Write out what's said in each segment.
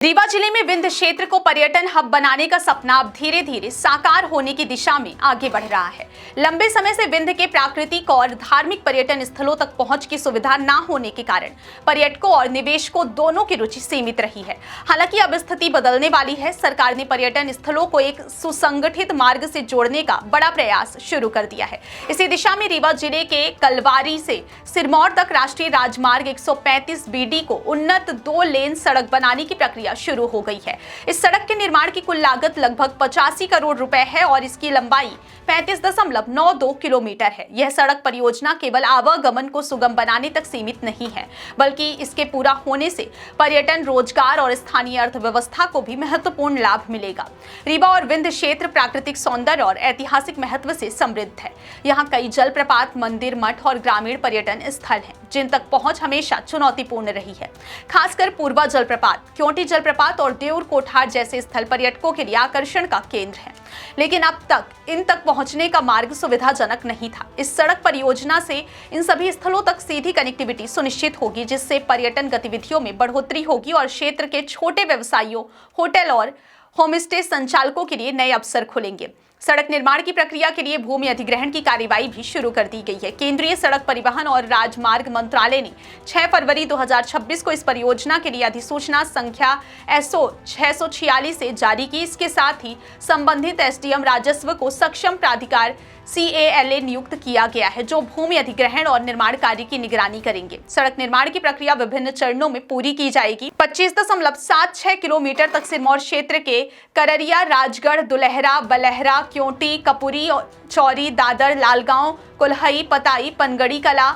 रीवा जिले में विंध्य क्षेत्र को पर्यटन हब बनाने का सपना अब धीरे धीरे साकार होने की दिशा में आगे बढ़ रहा है। लंबे समय से विंध्य के प्राकृतिक और धार्मिक पर्यटन स्थलों तक पहुंच की सुविधा न होने के कारण पर्यटकों और निवेशकों दोनों की रुचि सीमित रही है। हालांकि अब स्थिति बदलने वाली है। सरकार ने पर्यटन स्थलों को एक सुसंगठित मार्ग से जोड़ने का बड़ा प्रयास शुरू कर दिया है। इसी दिशा में रीवा जिले के कलवारी से सिरमौर तक राष्ट्रीय राजमार्ग 135 BD को उन्नत 2 लेन सड़क बनाने की प्रक्रिया शुरू हो गई है। इस सड़क के निर्माण की कुल लागत लगभग 85 करोड़ रुपए है और इसकी लंबाई 35.92 किलोमीटर है। यह सड़क परियोजना केवल आवागमन को सुगम बनाने तक सीमित नहीं है, बल्कि इसके पूरा होने से पर्यटन, रोजगार और स्थानीय अर्थव्यवस्था को भी महत्वपूर्ण लाभ मिलेगा। रीवा और विंध्य क्षेत्र प्राकृतिक सौंदर्य और ऐतिहासिक महत्व से समृद्ध है। यहाँ कई जलप्रपात, मंदिर, मठ और ग्रामीण पर्यटन स्थल हैं, जिन तक पहुंच हमेशा चुनौतीपूर्ण रही है। खासकर पूर्वा जलप्रपात, क्योंटी जलप्रपात और देउर कोठार जैसे स्थल पर्यटकों के लिए आकर्षण का केंद्र है, लेकिन अब तक इन तक पहुंचने का मार्ग सुविधाजनक नहीं था। इस सड़क परियोजना से इन सभी स्थलों तक सीधी कनेक्टिविटी सुनिश्चित होगी, जिससे पर्यटन गतिविधियों में बढ़ोतरी होगी और क्षेत्र के छोटे व्यवसायियों, होटल और होमस्टे संचालकों के लिए नए अवसर खुलेंगे। सड़क निर्माण की प्रक्रिया के लिए भूमि अधिग्रहण की कार्यवाही भी शुरू कर दी गई है। केंद्रीय सड़क परिवहन और राजमार्ग मंत्रालय ने 6 फरवरी 2026 को इस परियोजना के लिए अधिसूचना संख्या SO 646 से जारी की। इसके साथ ही संबंधित SDM राजस्व को सक्षम प्राधिकार CALA नियुक्त किया गया है, जो भूमि अधिग्रहण और निर्माण कार्य की निगरानी करेंगे। सड़क निर्माण की प्रक्रिया विभिन्न चरणों में पूरी की जाएगी। 25.76 किलोमीटर तक सिरमौर क्षेत्र के कररिया, राजगढ़, दुलहरा, बलहरा, क्योंटी, कपुरी, चौरी, दादर, लालगांव, कुल्हई, पताई, पनगड़ी कला,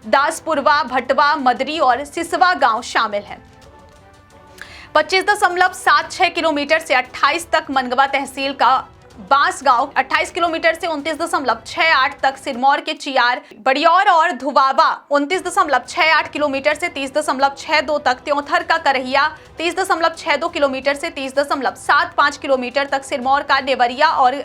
दासपुरवा, भटवा, मदरी और सिसवा गांव शामिल हैं। 25.76 किलोमीटर से 28 तक मनगवा तहसील का बांस गांव, 28 किलोमीटर से 29.68 तक सिरमौर के चियार, बड़ियौर और धुवाबा, 29.68 किलोमीटर से 30.62 तक त्योंथर का करहिया, 30.62 किलोमीटर से 30.75 किलोमीटर तक सिरमौर का नेवरिया और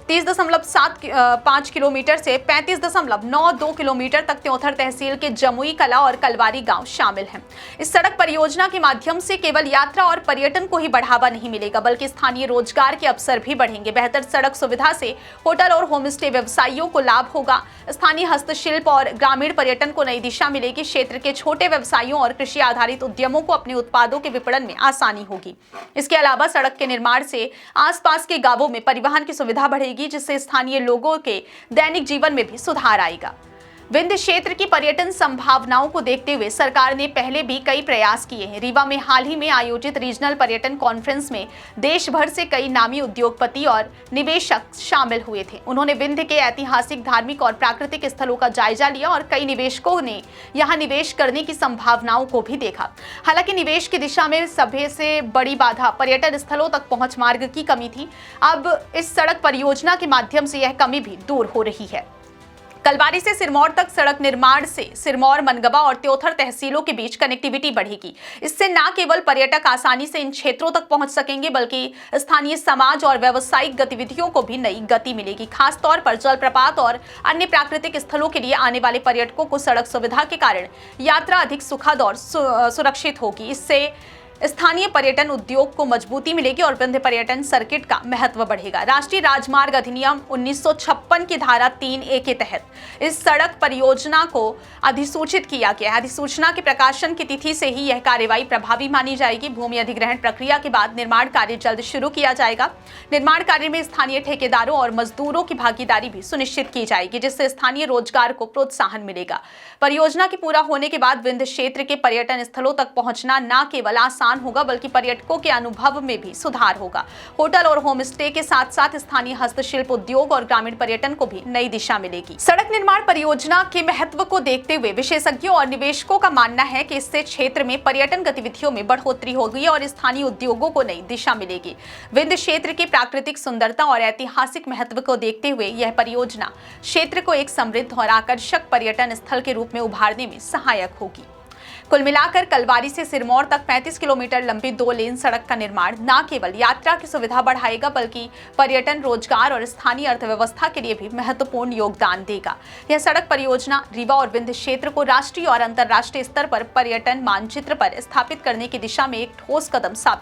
30.75 किलोमीटर से 35.92 किलोमीटर तक त्योंथर तहसील के जमुई कला और कलवारी गांव शामिल हैं। इस सड़क परियोजना के माध्यम से केवल यात्रा और पर्यटन को ही बढ़ावा नहीं मिलेगा, बल्कि स्थानीय रोजगार के अवसर भी बढ़ेंगे। बेहतर सड़क सुविधा से होटल और होमस्टे व्यवसायियों को लाभ होगा। स्थानीय हस्तशिल्प और ग्रामीण पर्यटन को नई दिशा मिलेगी। क्षेत्र के छोटे व्यवसायियों और कृषि आधारित उद्यमों को अपने उत्पादों के विपणन में आसानी होगी। इसके अलावा सड़क के निर्माण से आसपास के गांवों में परिवहन की सुविधा बढ़ेगी, जिससे स्थानीय लोगों के दैनिक जीवन में भी सुधार आएगा। विंध्य क्षेत्र की पर्यटन संभावनाओं को देखते हुए सरकार ने पहले भी कई प्रयास किए हैं। रीवा में हाल ही में आयोजित रीजनल पर्यटन कॉन्फ्रेंस में देश भर से कई नामी उद्योगपति और निवेशक शामिल हुए थे। उन्होंने विंध्य के ऐतिहासिक, धार्मिक और प्राकृतिक स्थलों का जायजा लिया और कई निवेशकों ने यहां निवेश करने की संभावनाओं को भी देखा। हालांकि निवेश की दिशा में सबसे बड़ी बाधा पर्यटन स्थलों तक पहुंच मार्ग की कमी थी। अब इस सड़क परियोजना के माध्यम से यह कमी भी दूर हो रही है। कलवारी से सिरमौर तक सड़क निर्माण से सिरमौर, मनगवा और त्योथर तहसीलों के बीच कनेक्टिविटी बढ़ेगी। इससे न केवल पर्यटक आसानी से इन क्षेत्रों तक पहुंच सकेंगे, बल्कि स्थानीय समाज और व्यावसायिक गतिविधियों को भी नई गति मिलेगी। खास तौर पर जलप्रपात और अन्य प्राकृतिक स्थलों के लिए आने वाले पर्यटकों को सड़क सुविधा के कारण यात्रा अधिक सुखद और सुरक्षित होगी। इससे स्थानीय पर्यटन उद्योग को मजबूती मिलेगी और विंध्य पर्यटन सर्किट का महत्व बढ़ेगा। राष्ट्रीय राजमार्ग अधिनियम 1956 की धारा 3A के तहत इस सड़क परियोजना को अधिसूचित किया गया है। अधिसूचना के प्रकाशन की तिथि से ही यह कार्यवाही प्रभावी मानी जाएगी। भूमि अधिग्रहण प्रक्रिया के बाद निर्माण कार्य जल्द शुरू किया जाएगा। निर्माण कार्य में स्थानीय ठेकेदारों और मजदूरों की भागीदारी भी सुनिश्चित की जाएगी, जिससे स्थानीय रोजगार को प्रोत्साहन मिलेगा। परियोजना के पूरा होने के बाद विंध्य क्षेत्र के पर्यटन स्थलों तक पहुंचना न केवल आसान होगा, बल्कि पर्यटकों के अनुभव में भी सुधार होगा। होटल और होम स्टे के साथ साथ स्थानीय हस्तशिल्प उद्योग और ग्रामीण पर्यटन को भी नई दिशा मिलेगी। सड़क निर्माण परियोजना के महत्व को देखते हुए विशेषज्ञों और निवेशकों का मानना है कि इससे क्षेत्र में पर्यटन गतिविधियों में बढ़ोतरी होगी और स्थानीय उद्योगों को नई दिशा मिलेगी। विंध्य क्षेत्र की प्राकृतिक सुंदरता और ऐतिहासिक महत्व को देखते हुए यह परियोजना क्षेत्र को एक समृद्ध और आकर्षक पर्यटन स्थल के रूप में उभारने में सहायक होगी। कुल मिलाकर कलवारी से सिरमौर तक 35 किलोमीटर लंबी 2 लेन सड़क का निर्माण न केवल यात्रा की सुविधा बढ़ाएगा, बल्कि पर्यटन, रोजगार और स्थानीय अर्थव्यवस्था के लिए भी महत्वपूर्ण योगदान देगा। यह सड़क परियोजना रीवा और विंध्य क्षेत्र को राष्ट्रीय और अंतर्राष्ट्रीय स्तर पर पर्यटन मानचित्र पर स्थापित करने की दिशा में एक ठोस कदम साबित